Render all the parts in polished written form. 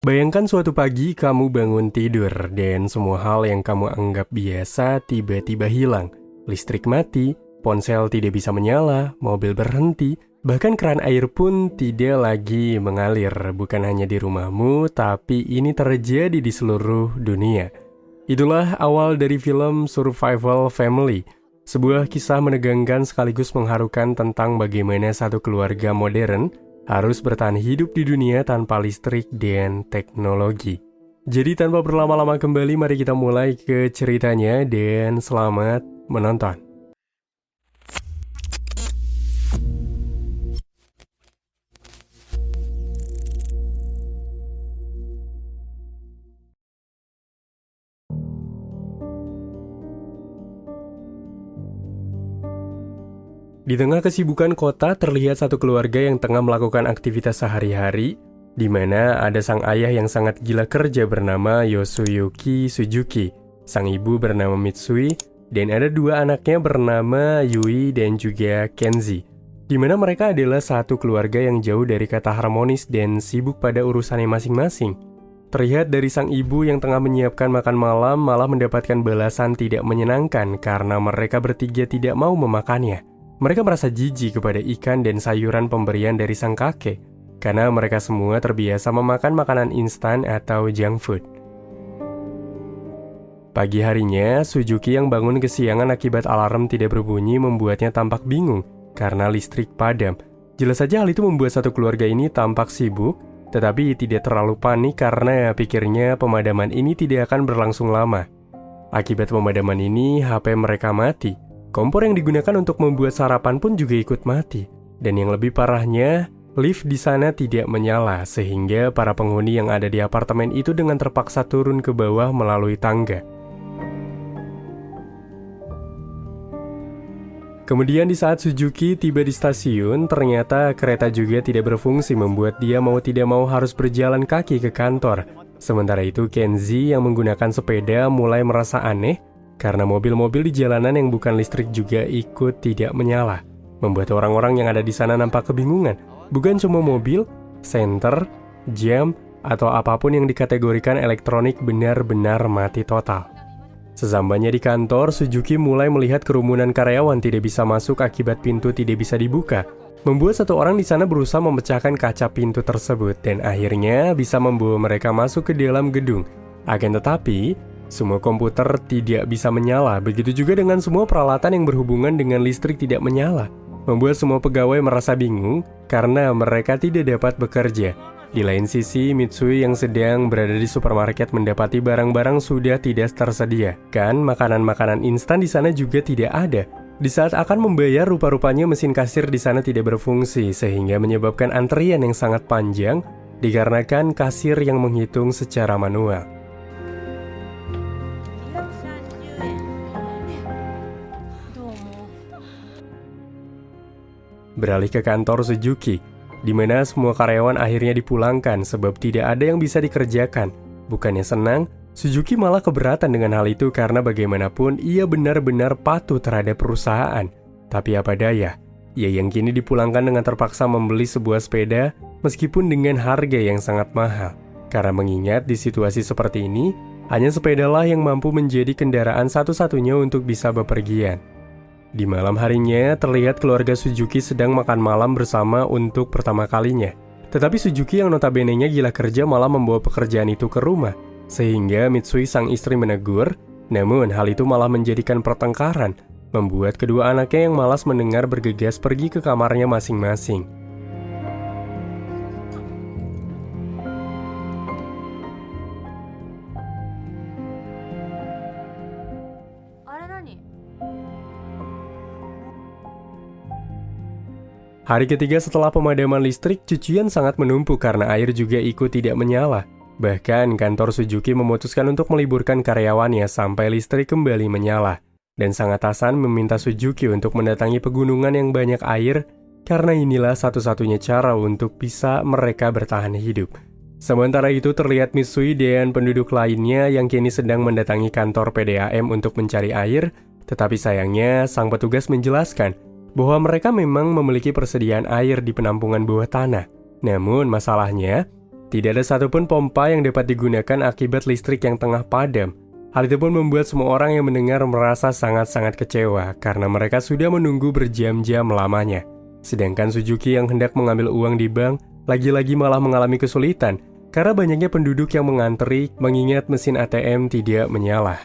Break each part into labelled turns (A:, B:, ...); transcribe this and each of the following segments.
A: Bayangkan suatu pagi kamu bangun tidur dan semua hal yang kamu anggap biasa tiba-tiba hilang. Listrik mati, ponsel tidak bisa menyala, mobil berhenti, bahkan keran air pun tidak lagi mengalir. Bukan hanya di rumahmu, tapi ini terjadi di seluruh dunia. Itulah awal dari film Survival Family, sebuah kisah menegangkan sekaligus mengharukan tentang bagaimana satu keluarga modern harus bertahan hidup di dunia tanpa listrik dan teknologi. Jadi tanpa berlama-lama kembali, mari kita mulai ke ceritanya dan selamat menonton. Di tengah kesibukan kota, terlihat satu keluarga yang tengah melakukan aktivitas sehari-hari, di mana ada sang ayah yang sangat gila kerja bernama Yoshiyuki Suzuki, sang ibu bernama Mitsui, dan ada dua anaknya bernama Yui dan juga Kenzi, di mana mereka adalah satu keluarga yang jauh dari kata harmonis dan sibuk pada urusannya masing-masing. Terlihat dari sang ibu yang tengah menyiapkan makan malam malah mendapatkan balasan tidak menyenangkan karena mereka bertiga tidak mau memakannya. Mereka merasa jijik kepada ikan dan sayuran pemberian dari sang kakek, karena mereka semua terbiasa memakan makanan instan atau junk food. Pagi harinya, Suzuki yang bangun kesiangan akibat alarm tidak berbunyi membuatnya tampak bingung, karena listrik padam. Jelas saja hal itu membuat satu keluarga ini tampak sibuk, tetapi tidak terlalu panik karena pikirnya pemadaman ini tidak akan berlangsung lama. Akibat pemadaman ini, HP mereka mati. Kompor yang digunakan untuk membuat sarapan pun juga ikut mati. Dan yang lebih parahnya, lift di sana tidak menyala, sehingga para penghuni yang ada di apartemen itu dengan terpaksa turun ke bawah melalui tangga. Kemudian di saat Suzuki tiba di stasiun, ternyata kereta juga tidak berfungsi membuat dia mau tidak mau harus berjalan kaki ke kantor. Sementara itu Kenzi yang menggunakan sepeda mulai merasa aneh, karena mobil-mobil di jalanan yang bukan listrik juga ikut tidak menyala. Membuat orang-orang yang ada di sana nampak kebingungan. Bukan cuma mobil, senter, jam, atau apapun yang dikategorikan elektronik benar-benar mati total. Sesampainya di kantor, Suzuki mulai melihat kerumunan karyawan tidak bisa masuk akibat pintu tidak bisa dibuka. Membuat satu orang di sana berusaha memecahkan kaca pintu tersebut dan akhirnya bisa membawa mereka masuk ke dalam gedung. Akan tetapi, semua komputer tidak bisa menyala, begitu juga dengan semua peralatan yang berhubungan dengan listrik tidak menyala. Membuat semua pegawai merasa bingung karena mereka tidak dapat bekerja. Di lain sisi, Mitsui yang sedang berada di supermarket mendapati barang-barang sudah tidak tersedia. Kan makanan-makanan instan di sana juga tidak ada. Di saat akan membayar, rupa-rupanya mesin kasir di sana tidak berfungsi, sehingga menyebabkan antrian yang sangat panjang dikarenakan kasir yang menghitung secara manual. Beralih ke kantor Suzuki, di mana semua karyawan akhirnya dipulangkan sebab tidak ada yang bisa dikerjakan. Bukannya senang, Suzuki malah keberatan dengan hal itu karena bagaimanapun ia benar-benar patuh terhadap perusahaan. Tapi apa daya, ia yang kini dipulangkan dengan terpaksa membeli sebuah sepeda meskipun dengan harga yang sangat mahal. Karena mengingat di situasi seperti ini, hanya sepedalah yang mampu menjadi kendaraan satu-satunya untuk bisa bepergian. Di malam harinya, terlihat keluarga Suzuki sedang makan malam bersama untuk pertama kalinya. Tetapi Suzuki yang notabene-nya gila kerja malah membawa pekerjaan itu ke rumah. Sehingga Mitsui sang istri menegur, namun hal itu malah menjadikan pertengkaran, membuat kedua anaknya yang malas mendengar bergegas pergi ke kamarnya masing-masing. Hari ketiga setelah pemadaman listrik, cucian sangat menumpuk karena air juga ikut tidak menyala. Bahkan kantor Suzuki memutuskan untuk meliburkan karyawannya sampai listrik kembali menyala. Dan sang atasan meminta Suzuki untuk mendatangi pegunungan yang banyak air, karena inilah satu-satunya cara untuk bisa mereka bertahan hidup. Sementara itu terlihat Mitsui dan penduduk lainnya yang kini sedang mendatangi kantor PDAM untuk mencari air, tetapi sayangnya sang petugas menjelaskan bahwa mereka memang memiliki persediaan air di penampungan bawah tanah. Namun masalahnya, Tidak ada satupun pompa yang dapat digunakan akibat listrik yang tengah padam. Hal itu pun membuat semua orang yang mendengar merasa sangat-sangat kecewa karena mereka sudah menunggu berjam-jam lamanya. Sedangkan Suzuki yang hendak mengambil uang di bank lagi-lagi malah mengalami kesulitan karena banyaknya penduduk yang mengantri mengingat mesin ATM tidak menyala.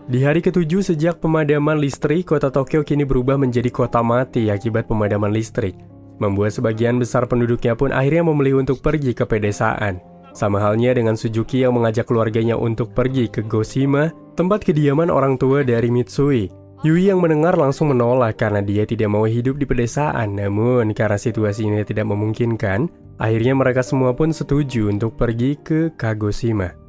A: Di hari ke-7 sejak pemadaman listrik, kota Tokyo kini berubah menjadi kota mati akibat pemadaman listrik. Membuat sebagian besar penduduknya pun akhirnya memilih untuk pergi ke pedesaan. Sama halnya dengan Suzuki yang mengajak keluarganya untuk pergi ke Goshima, tempat kediaman orang tua dari Mitsui. Yui yang mendengar langsung menolak karena dia tidak mau hidup di pedesaan. Namun karena situasi ini tidak memungkinkan, akhirnya mereka semua pun setuju untuk pergi ke Kagoshima.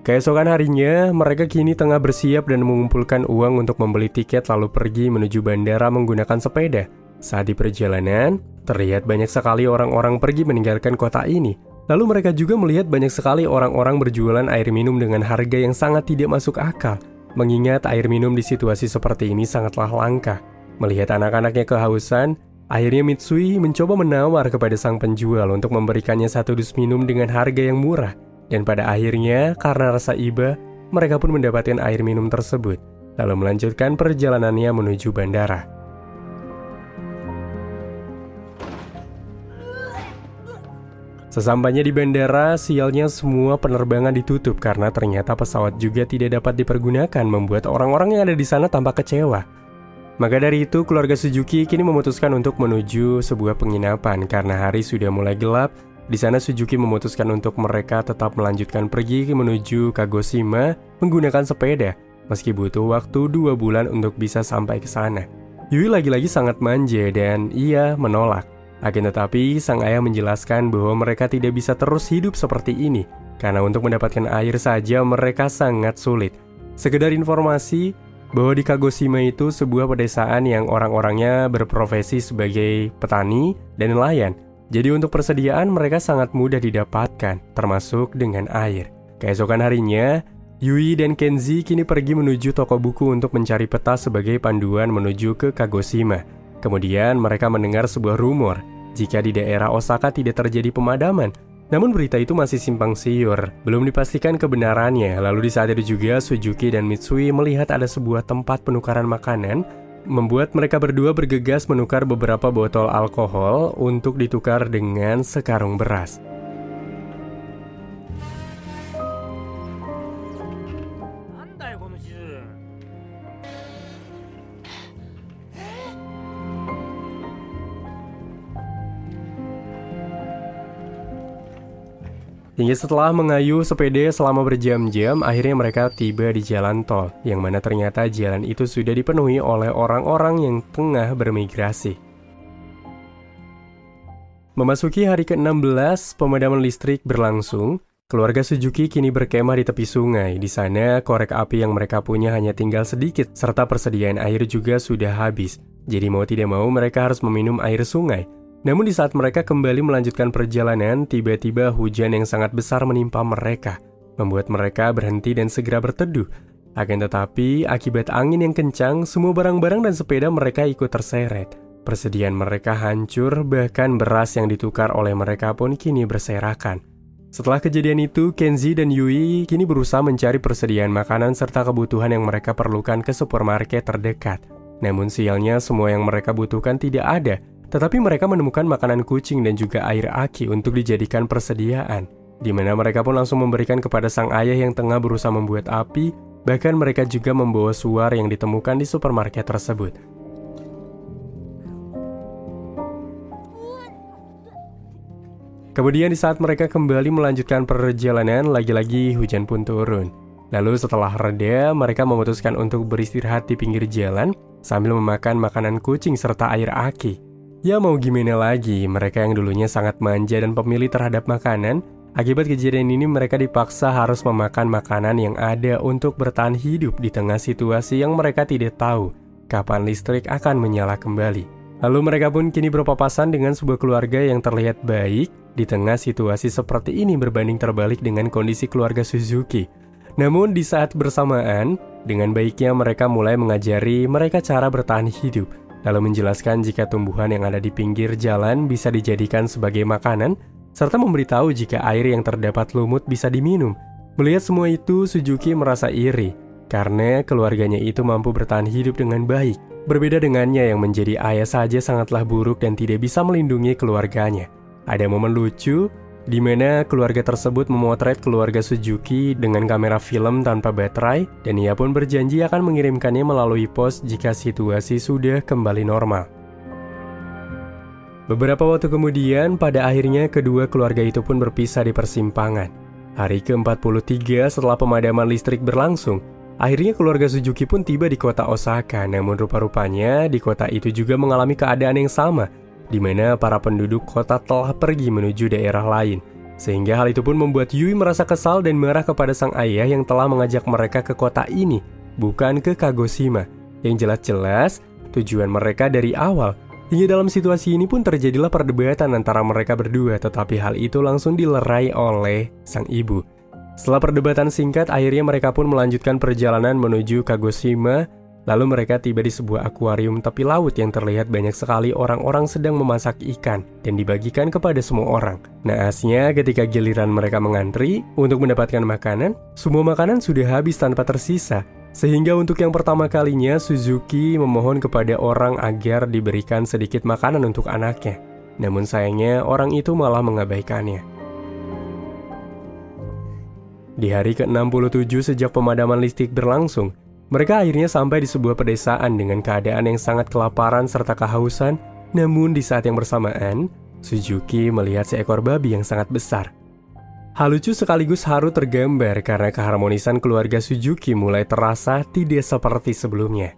A: Keesokan harinya, mereka kini tengah bersiap dan mengumpulkan uang untuk membeli tiket lalu pergi menuju bandara menggunakan sepeda. Saat di perjalanan, terlihat banyak sekali orang-orang pergi meninggalkan kota ini. Lalu mereka juga melihat banyak sekali orang-orang berjualan air minum dengan harga yang sangat tidak masuk akal. Mengingat air minum di situasi seperti ini sangatlah langka. Melihat anak-anaknya kehausan, akhirnya Mitsui mencoba menawar kepada sang penjual untuk memberikannya satu dus minum dengan harga yang murah. Dan pada akhirnya, karena rasa iba, mereka pun mendapatkan air minum tersebut, lalu melanjutkan perjalanannya menuju bandara. Sesampainya di bandara, sialnya semua penerbangan ditutup karena ternyata pesawat juga tidak dapat dipergunakan, membuat orang-orang yang ada di sana tampak kecewa. Maka dari itu, keluarga Suzuki kini memutuskan untuk menuju sebuah penginapan karena hari sudah mulai gelap. Di sana Suzuki memutuskan untuk mereka tetap melanjutkan pergi menuju Kagoshima menggunakan sepeda, meski butuh waktu 2 bulan untuk bisa sampai ke sana. Yui lagi-lagi sangat manja dan ia menolak. Akan tetapi, sang ayah menjelaskan bahwa mereka tidak bisa terus hidup seperti ini, karena untuk mendapatkan air saja mereka sangat sulit. Sekedar informasi, bahwa di Kagoshima itu sebuah pedesaan yang orang-orangnya berprofesi sebagai petani dan nelayan. Jadi untuk persediaan mereka sangat mudah didapatkan, termasuk dengan air. Keesokan harinya, Yui dan Kenzi kini pergi menuju toko buku untuk mencari peta sebagai panduan menuju ke Kagoshima. Kemudian mereka mendengar sebuah rumor, jika di daerah Osaka tidak terjadi pemadaman. Namun berita itu masih simpang siur, belum dipastikan kebenarannya. Lalu di saat itu juga Suzuki dan Mitsui melihat ada sebuah tempat penukaran makanan, membuat mereka berdua bergegas menukar beberapa botol alkohol untuk ditukar dengan sekarung beras. Hingga setelah mengayuh sepeda selama berjam-jam, akhirnya mereka tiba di jalan tol, yang mana ternyata jalan itu sudah dipenuhi oleh orang-orang yang tengah bermigrasi. Memasuki hari ke-16, pemadaman listrik berlangsung. Keluarga Suzuki kini berkemah di tepi sungai. Di sana, korek api yang mereka punya hanya tinggal sedikit, serta persediaan air juga sudah habis. Jadi mau tidak mau mereka harus meminum air sungai. Namun di saat mereka kembali melanjutkan perjalanan, tiba-tiba hujan yang sangat besar menimpa mereka, membuat mereka berhenti dan segera berteduh. Akan tetapi, akibat angin yang kencang, semua barang-barang dan sepeda mereka ikut terseret. Persediaan mereka hancur, bahkan beras yang ditukar oleh mereka pun kini berserakan. Setelah kejadian itu, Kenzi dan Yui kini berusaha mencari persediaan makanan serta kebutuhan yang mereka perlukan ke supermarket terdekat. Namun sialnya, semua yang mereka butuhkan tidak ada. Tetapi mereka menemukan makanan kucing dan juga air aki untuk dijadikan persediaan, di mana mereka pun langsung memberikan kepada sang ayah yang tengah berusaha membuat api. Bahkan mereka juga membawa suar yang ditemukan di supermarket tersebut. Kemudian di saat mereka kembali melanjutkan perjalanan, lagi-lagi hujan pun turun. Lalu setelah reda, mereka memutuskan untuk beristirahat di pinggir jalan sambil memakan makanan kucing serta air aki. Ya mau gimana lagi, mereka yang dulunya sangat manja dan pemilih terhadap makanan, akibat kejadian ini mereka dipaksa harus memakan makanan yang ada untuk bertahan hidup di tengah situasi yang mereka tidak tahu kapan listrik akan menyala kembali. Lalu mereka pun kini berpapasan dengan sebuah keluarga yang terlihat baik di tengah situasi seperti ini berbanding terbalik dengan kondisi keluarga Suzuki. Namun di saat bersamaan, Dengan baiknya mereka mulai mengajari mereka cara bertahan hidup, lalu menjelaskan jika tumbuhan yang ada di pinggir jalan bisa dijadikan sebagai makanan, serta memberitahu jika air yang terdapat lumut bisa diminum. Melihat semua itu, Suzuki merasa iri, karena keluarganya itu mampu bertahan hidup dengan baik. Berbeda dengannya yang menjadi ayah saja sangatlah buruk dan tidak bisa melindungi keluarganya. Ada momen lucu, di mana keluarga tersebut memotret keluarga Suzuki dengan kamera film tanpa baterai, dan ia pun berjanji akan mengirimkannya melalui pos jika situasi sudah kembali normal. Beberapa waktu kemudian, pada akhirnya kedua keluarga itu pun berpisah di persimpangan. Hari ke-43 setelah pemadaman listrik berlangsung, akhirnya keluarga Suzuki pun tiba di kota Osaka, namun rupa-rupanya di kota itu juga mengalami keadaan yang sama, di mana para penduduk kota telah pergi menuju daerah lain. Sehingga hal itu pun membuat Yui merasa kesal dan marah kepada sang ayah yang telah mengajak mereka ke kota ini, bukan ke Kagoshima, yang jelas-jelas tujuan mereka dari awal. Hingga dalam situasi ini pun terjadilah perdebatan antara mereka berdua, tetapi hal itu langsung dilerai oleh sang ibu. Setelah perdebatan singkat, akhirnya mereka pun melanjutkan perjalanan menuju Kagoshima. Lalu mereka tiba di sebuah akuarium tepi laut yang terlihat banyak sekali orang-orang sedang memasak ikan dan dibagikan kepada semua orang. Naasnya ketika giliran mereka mengantri untuk mendapatkan makanan, semua makanan sudah habis tanpa tersisa. Sehingga untuk yang pertama kalinya Suzuki memohon kepada orang agar diberikan sedikit makanan untuk anaknya. Namun sayangnya orang itu malah mengabaikannya. Di hari ke-67 sejak pemadaman listrik berlangsung, mereka akhirnya sampai di sebuah pedesaan dengan keadaan yang sangat kelaparan serta kehausan. Namun di saat yang bersamaan, Suzuki melihat seekor babi yang sangat besar. Hal lucu sekaligus haru tergambar karena keharmonisan keluarga Suzuki mulai terasa tidak seperti sebelumnya.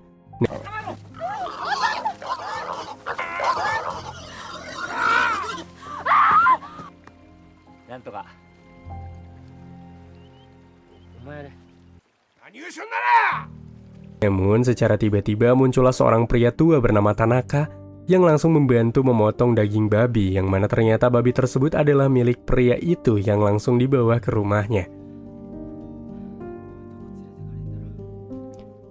A: Namun secara tiba-tiba muncullah seorang pria tua bernama Tanaka yang langsung membantu memotong daging babi, yang mana ternyata babi tersebut adalah milik pria itu yang langsung dibawa ke rumahnya.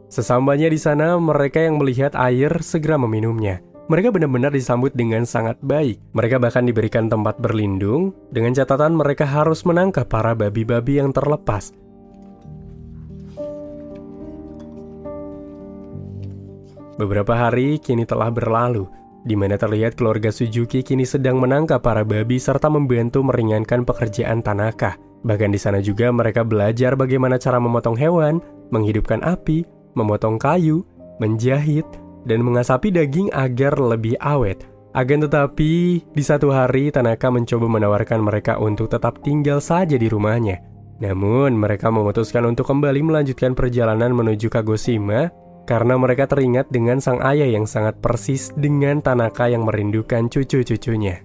A: Sesampainya di sana, mereka yang melihat air segera meminumnya. Mereka benar-benar disambut dengan sangat baik. Mereka bahkan diberikan tempat berlindung, dengan catatan mereka harus menangkap para babi-babi yang terlepas. Beberapa hari kini telah berlalu, di mana terlihat keluarga Suzuki kini sedang menangkap para babi serta membantu meringankan pekerjaan Tanaka. Bahkan di sana juga mereka belajar bagaimana cara memotong hewan, menghidupkan api, memotong kayu, menjahit, dan mengasapi daging agar lebih awet. Akan tetapi, di satu hari Tanaka mencoba menawarkan mereka untuk tetap tinggal saja di rumahnya. Namun, mereka memutuskan untuk kembali melanjutkan perjalanan menuju Kagoshima karena mereka teringat dengan sang ayah yang sangat persis dengan Tanaka yang merindukan cucu-cucunya.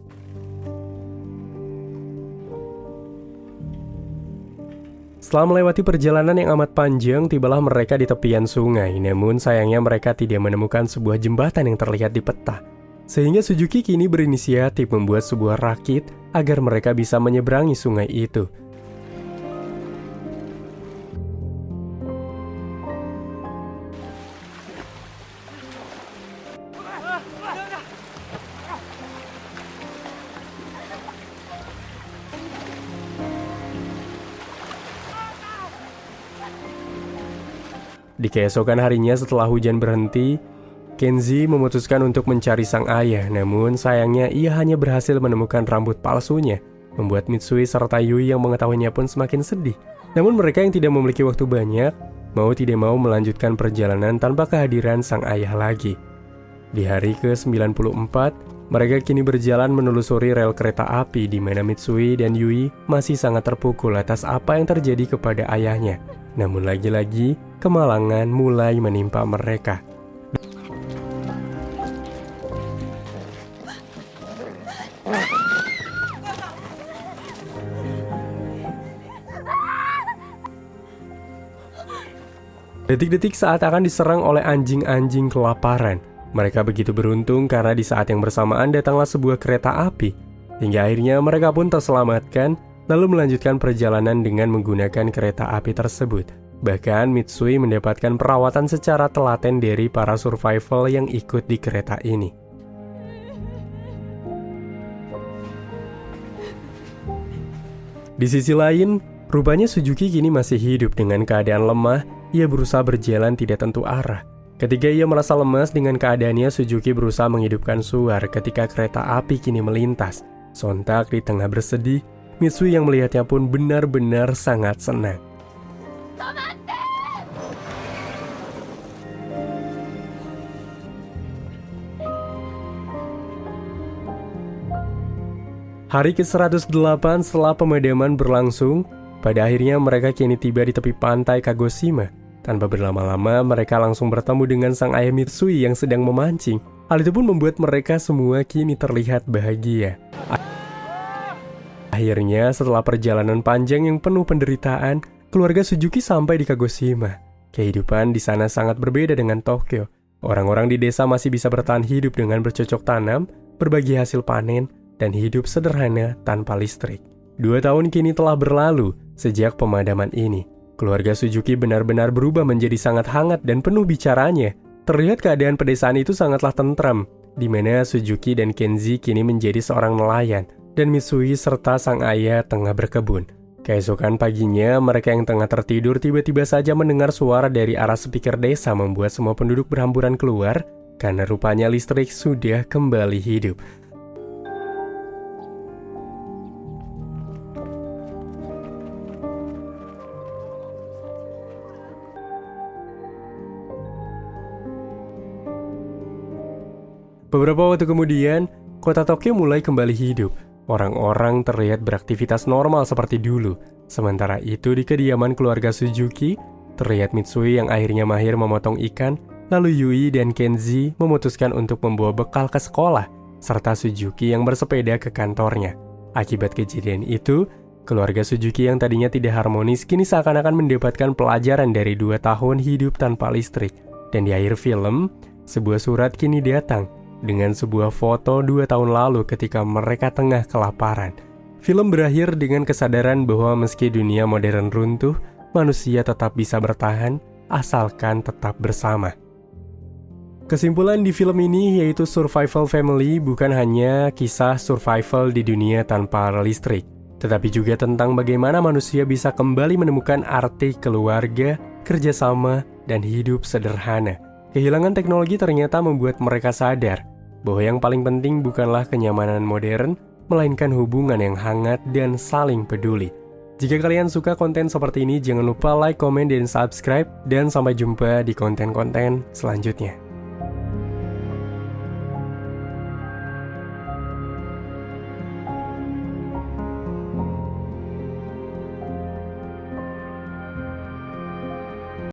A: Setelah melewati perjalanan yang amat panjang, tibalah mereka di tepian sungai. Namun sayangnya mereka tidak menemukan sebuah jembatan yang terlihat di peta. Sehingga Suzuki kini berinisiatif membuat sebuah rakit agar mereka bisa menyeberangi sungai itu. Di keesokan harinya setelah hujan berhenti, Kenji memutuskan untuk mencari sang ayah. Namun sayangnya ia hanya berhasil menemukan rambut palsunya, membuat Mitsui serta Yui yang mengetahuinya pun semakin sedih. Namun mereka yang tidak memiliki waktu banyak, mau tidak mau melanjutkan perjalanan tanpa kehadiran sang ayah lagi. Di hari ke-94, mereka kini berjalan menelusuri rel kereta api di mana Mitsui dan Yui masih sangat terpukul atas apa yang terjadi kepada ayahnya. Namun lagi-lagi, kemalangan mulai menimpa mereka. Detik-detik saat akan diserang oleh anjing-anjing kelaparan. Mereka begitu beruntung karena di saat yang bersamaan datanglah sebuah kereta api. Hingga akhirnya mereka pun terselamatkan, lalu melanjutkan perjalanan dengan menggunakan kereta api tersebut. Bahkan Mitsui mendapatkan perawatan secara telaten dari para survival yang ikut di kereta ini. Di sisi lain, rupanya Suzuki kini masih hidup dengan keadaan lemah. Ia berusaha berjalan tidak tentu arah. Ketika ia merasa lemas dengan keadaannya, Suzuki berusaha menghidupkan suar ketika kereta api kini melintas. Sontak di tengah bersedih, Mitsui yang melihatnya pun benar-benar sangat senang. Hari ke-108 setelah pemadaman berlangsung, pada akhirnya mereka kini tiba di tepi pantai Kagoshima. Tanpa berlama-lama, mereka langsung bertemu dengan sang ayah Mitsui yang sedang memancing. Hal itu pun membuat mereka semua kini terlihat bahagia. Akhirnya, setelah perjalanan panjang yang penuh penderitaan, keluarga Suzuki sampai di Kagoshima. Kehidupan di sana sangat berbeda dengan Tokyo. Orang-orang di desa masih bisa bertahan hidup dengan bercocok tanam, berbagi hasil panen, dan hidup sederhana tanpa listrik. 2 tahun kini telah berlalu sejak pemadaman ini. Keluarga Suzuki benar-benar berubah menjadi sangat hangat dan penuh bicaranya. Terlihat keadaan pedesaan itu sangatlah tentram, di mana Suzuki dan Kenji kini menjadi seorang nelayan, dan Mitsui serta sang ayah tengah berkebun. Keesokan paginya, mereka yang tengah tertidur tiba-tiba saja mendengar suara dari arah speaker desa membuat semua penduduk berhamburan keluar, karena rupanya listrik sudah kembali hidup. Beberapa waktu kemudian, kota Tokyo mulai kembali hidup. Orang-orang terlihat beraktivitas normal seperti dulu. Sementara itu di kediaman keluarga Suzuki, terlihat Mitsui yang akhirnya mahir memotong ikan, lalu Yui dan Kenji memutuskan untuk membawa bekal ke sekolah, serta Suzuki yang bersepeda ke kantornya. Akibat kejadian itu, keluarga Suzuki yang tadinya tidak harmonis kini seakan-akan mendapatkan pelajaran dari 2 tahun hidup tanpa listrik. Dan di akhir film, sebuah surat kini datang dengan sebuah foto 2 tahun lalu ketika mereka tengah kelaparan. Film berakhir dengan kesadaran bahwa meski dunia modern runtuh, manusia tetap bisa bertahan asalkan tetap bersama. Kesimpulan di film ini yaitu Survival Family bukan hanya kisah survival di dunia tanpa listrik, tetapi juga tentang bagaimana manusia bisa kembali menemukan arti keluarga, kerjasama, dan hidup sederhana. Kehilangan teknologi ternyata membuat mereka sadar bahwa yang paling penting bukanlah kenyamanan modern, melainkan hubungan yang hangat dan saling peduli. Jika kalian suka konten seperti ini, jangan lupa like, komen, dan subscribe. Dan sampai jumpa di konten-konten selanjutnya.